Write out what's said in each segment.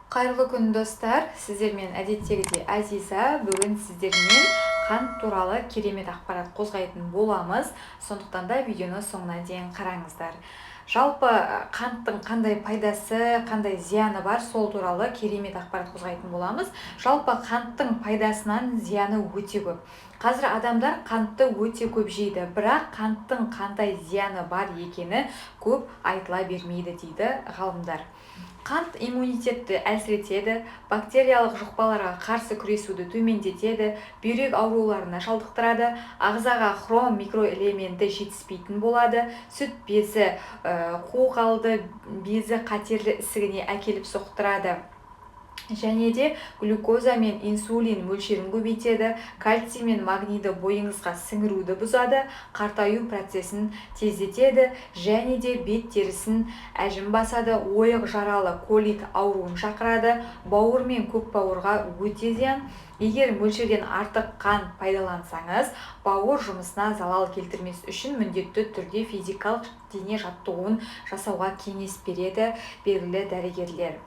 Қайырлы күн достар, сіздермен әдеттегідей Азиза. Бүгін сіздермен қант туралы керемет ақпарат қозғайтын боламыз. Сондықтан да видеоны соңына дейін қараңыздар. Жалпы қанттың қандай пайдасы, қандай зияны бар, сол туралы керемет ақпарат қозғайтын боламыз. Жалпы қанттың пайдасынан зияны өте көп. Қазір адамдар қантты өте көп жейді, бірақ қанттың қандай зияны бар екені көп айтыла бермейді дейді ғалымдар. Қант иммунитетті әлсіретеді, бактериялық жұқпаларға қарсы күресуді төмендетеді, бүйрек ауруларына шалдықтырады, ағзаға хром микроэлементі жетіспейтін болады, сүт безі, қуықалды безі қатерлі ісігіне әкеліп соқтырады. Және де глюкоза мен инсулин мөлшерін көбейтеді, кальций мен магнийді бойыңызға сіңіруді бұзады, қартаю процесін тездетеді, және де бет терісін әжім басады, ойық жаралы колит ауруын шақырады, бауыр мен көкбауырға өте зиян. Егер мөлшерден артық қант пайдалансаңыз, бауыр жұмысына залал келтірмес үшін міндетті түрде физикалық дене жаттығуын жасауға кеңес береді белгілі дәрігерлер.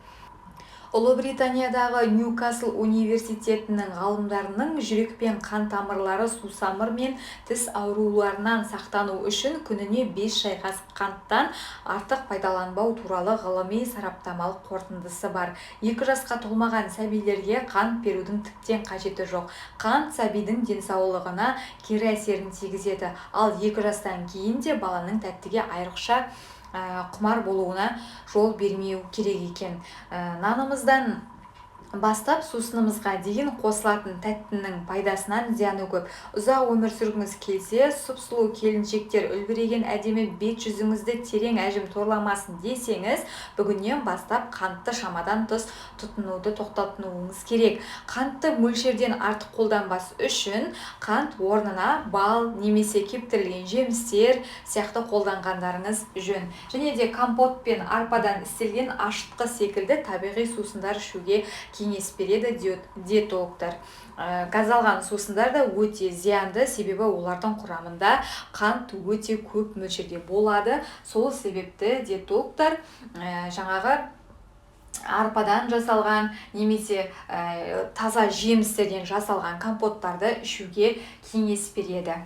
Ұлыбританиядағы Ньюкасл университетінің ғалымдарының жүрек пен қан тамырлары сусамыр мен тіс ауруларынан сақтану үшін күніне 5 шайқас қанттан артық пайдаланбау туралы ғылыми сараптамалық қорытындысы бар. 2 жасқа толмаған сәбилерге қант берудің тіптен қажеті жоқ. Қант сәбидің денсаулығына кері әсерін тигізеді, ал 2 жастан кейін де баланың тәттіге айрықша құмар болуына жол бермеу керек екен. Нанымыздан бастап сусынымызға деген қосылатын тәттінің пайдасынан зияны көп. Ұзақ өмір сүргіңіз келсе, сұп-сұлу келіншектер үлбіреген әдемі бет жүзіңізді терең әжім торламасын десеңіз, бүгіннен бастап қантты шамадан тыс тұтынуды тоқтатуыңыз керек. Қантты мөлшерден артық қолданбас үшін қант орнына бал немесе кептірілген жемістер сияқты қолданғандарыңыз жөн. Және де компот пен арпадан істелген ашытқы секілді табиғи сусындар ішуге кеңес береді диетологтар. Газдалған сусындар да өте зиянды, себебі олардың құрамында қант өте көп мөлшерде болады. Сол себепті диетологтар жаңағы арпадан жасалған немесе таза жемістерден жасалған компоттарды ішуге кеңес береді.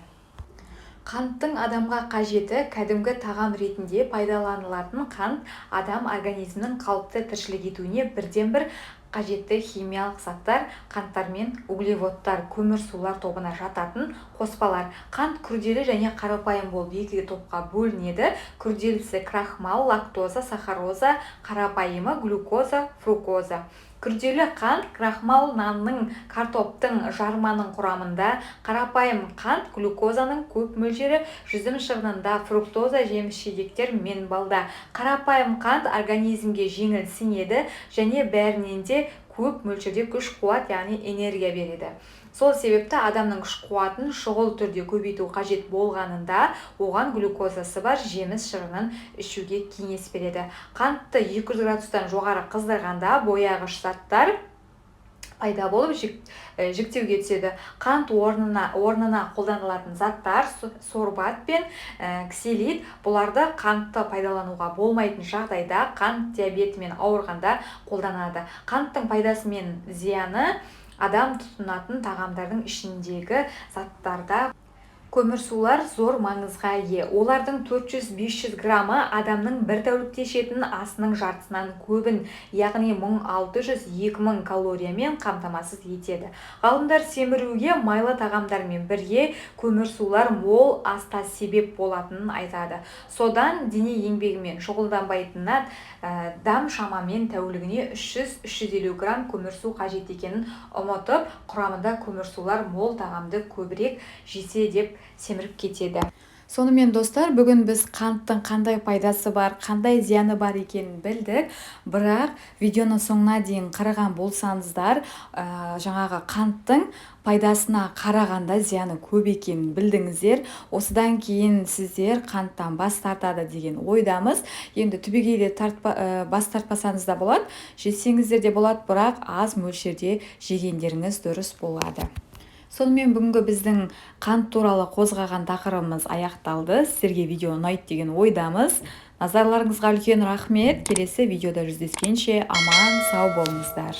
Қанттың адамға қажеті кәдімгі тағам ретінде пайдаланылатын қант адам организмінің қалыпты тіршілік етуіне бірден-бір қажетті химиялық заттар, қанттар мен углеводтар, көмірсулар тобына жататын қоспалар. Қант күрделі және қарапайым болып екі топқа бөлінеді. Күрделісі крахмал, лактоза, сахароза, қарапайымы глюкоза, фрукоза. Күрделі қант крахмал нанның, картоптың, жарманың құрамында, қарапайым қант глюкозаның көп мөлшері жүзім шығынында, фруктоза жеміс-жидектер мен балда. Қарапайым қант организмге жеңіл сіңеді және бәрінен де көп мөлшерде күш-қуат, яғни энергия береді. Сол себепті адамның күш-қуатын шұғыл түрде көбейту қажет болғанында оған глюкозасы бар жеміс шырынын ішуге кеңес береді. Қантты 200 градустан жоғары қыздырғанда бояғыш заттар пайда болып жіктеуге түседі. Қант орнына қолданылатын заттар сорбат пен ксилит. Бұларды қантты пайдалануға болмайтын жағдайда қант диабетімен ауырғанда қолданады. Қанттың пайдасы мен зияны адам тұтынатын тағамдардың ішіндегі заттарда көмірсулар зор маңызға ие. Олардың 400-500 граммы адамның бір тәулікте ішетін асының жартысынан көбін, яғни 1600-2000 калориямен қамтамасыз етеді. Ғалымдар семіруге майлы тағамдармен бірге көмірсулар мол аста себеп болатынын айтады. Содан дене еңбегімен шұғылданбайтыннан дам шамамен тәулігіне 300-350 грамм көмірсу қажет екенін ұмытып, құрамында көмірсулар мол тағамды көбірек жесе деп семіріп кетеді. Сонымен достар, бүгін біз қанттың қандай пайдасы бар, қандай зияны бар екенін білдік. Бірақ видеоны соңына дейін қараған болсаңыздар, жаңағы қанттың пайдасына қарағанда зияны көп екенін білдіңіздер. Осыдан кейін сіздер қанттан бас тартады деген ойдамыз. Енді түбегейлі бас тартпасаңыз да болады, жесеңіздер де болады, бірақ аз мөлшерде жегендеріңіз дұрыс болады. Сонымен бүгінгі біздің қант туралы қозғаған тақырыбымыз аяқталды. Сіздерге видео ұнайды деген ойдамыз. Назарларыңызға үлкен рахмет. Келесі видеода жүздескенше аман сау болыңыздар.